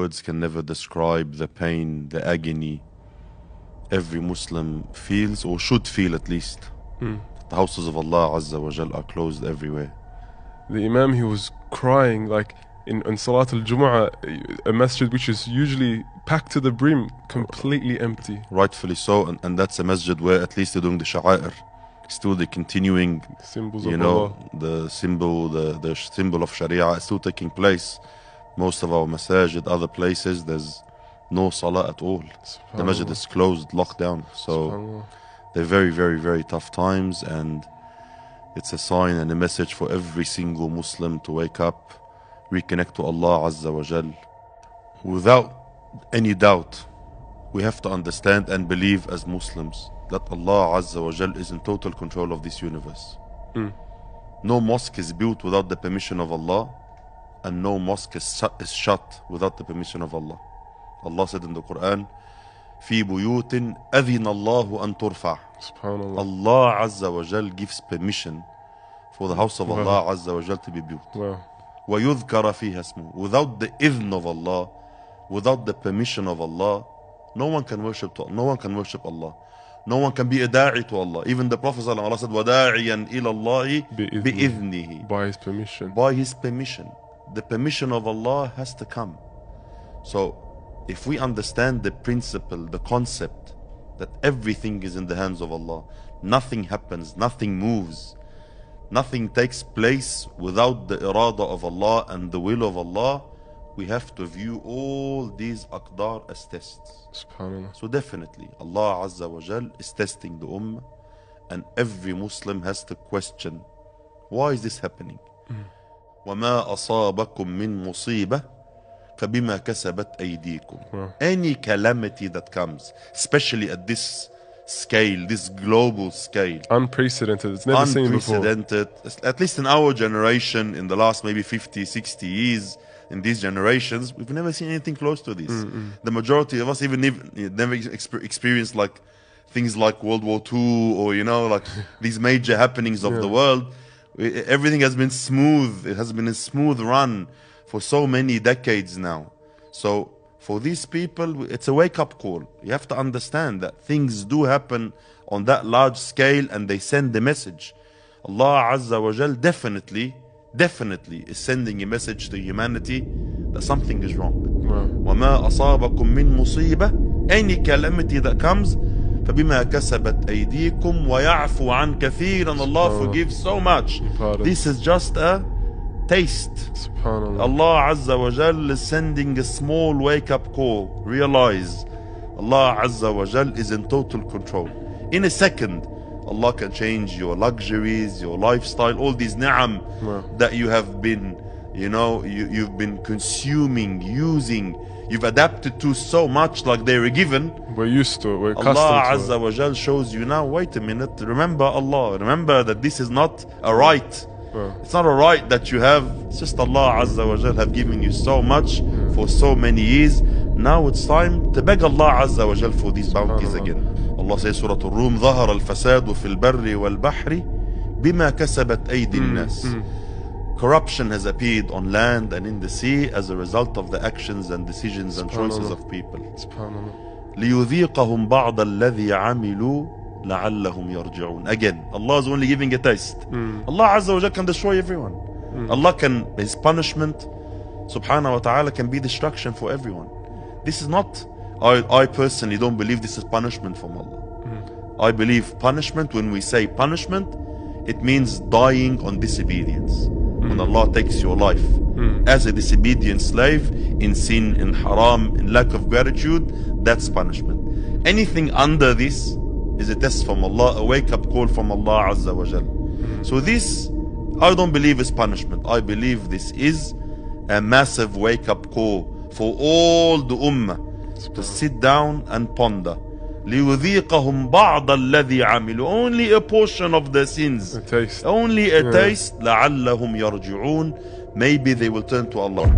words can never describe the pain, the agony every Muslim feels, or should feel at least. The houses of Allah Azza wa Jal are closed everywhere. The Imam, he was crying like in Salat al-Jumu'ah, a masjid which is usually packed to the brim, completely empty. Rightfully so, and that's a masjid where at least they're doing the sha'air. Still the continuing, Symbols you of know, Allah. the symbol of Sharia is still taking place. Most of our masajid, other places, there's no salah at all. The masjid is closed, locked down. So they're very, very, very tough times, and it's a sign and a message for every single Muslim to wake up, reconnect to Allah Azza wa Jal. Without any doubt, we have to understand and believe as Muslims that Allah Azza wa Jal is in total control of this universe. No mosque is built without the permission of Allah, and no mosque is shut without the permission of Allah. Allah said in the Quran, في بيوت أذن الله أن ترفع. Subhanallah. Allah Azza wa Jal gives permission for the house of Allah Azza wa Jal to be built. Wow. وَيُذْكَرَ فِيهَا اسْمُهُ. Without the idhn of Allah, without the permission of Allah, no one can worship Allah. No one can be a da'i to Allah. Even the Prophet ﷺ, Allah said, وَدَاعِيًا إِلَى اللَّهِ بِإِذْنِهِ. By his permission. By his permission. The permission of Allah has to come. So, if we understand the principle, the concept, that everything is in the hands of Allah, nothing happens, nothing moves, nothing takes place without the irada of Allah and the will of Allah, we have to view all these aqdar as tests. Subhanallah. So definitely, Allah Azza wa Jal is testing the ummah, and every Muslim has to question, why is this happening? وَمَا أَصَابَكُم مِّن مُصِيبَةٍ فَبِمَا كَسَبَتْ أَيْدِيكُم. Any calamity that comes, especially at this scale, this global scale, Unprecedented. It's never seen before. unprecedented, at least in our generation, in the last maybe 50, 60 years, in these generations, we've never seen anything close to this. The majority of us even never experienced like things like World War II, or like these major happenings of the world. Everything has been smooth. It has been a smooth run for so many decades now. So for these people, it's a wake-up call. You have to understand that things do happen on that large scale, and they send the message. Allah Azza wa Jal definitely is sending a message to humanity that something is wrong. وَمَا أَصَابَكُم مِّن مُصِيبَةٍ. Any calamity that comes, فَبِمَا كَسَبَتْ أَيْدِيكُمْ وَيَعْفُ عَنْ كَثِيرًا. And Allah forgives so much. This is just a taste. Subhanallah. Allah Azza wa Jal is sending a small wake-up call. Realize Allah Azza wa Jal is in total control. In a second, Allah can change your luxuries, your lifestyle, all these ni'am that you have been, you've been consuming, using, you've adapted to so much, like they were given. We're used to it. We're accustomed Allah to Azza wa Jal shows you now, wait a minute, remember Allah, remember that this is not a right. It's not a right that you have. It's just Allah Azza wa Jal have given you so much for so many years. Now it's time to beg Allah Azza wa Jal for these bounties again. Allah says, Surah Al-Rum, ظهر الفساد في البر والبحر بما كسبت أيدي الناس. Corruption has appeared on land and in the sea as a result of the actions and decisions and choices of people. ليذيقهم بعض الذي عملوا لعلهم يرجعون. Again, Allah is only giving a taste. Allah Azza wa Jal can destroy everyone. Allah can, his punishment, subhanahu wa ta'ala, can be destruction for everyone. This is not, I personally don't believe this is punishment from Allah. I believe punishment, when we say punishment, it means dying on disobedience. When Allah takes your life as a disobedient slave, in sin, in haram, in lack of gratitude, that's punishment. Anything under this is a test from Allah, a wake-up call from Allah Azza wa Jal. So this, I don't believe is punishment. I believe this is a massive wake-up call for all the ummah to sit down and ponder. لِيُذِيقَهُمْ بَعْضَ الَّذِي عَمِلُوا. Only a portion of the sins. A taste. Only a taste. لَعَلَّهُمْ يَرْجِعُونَ. Maybe they will turn to Allah.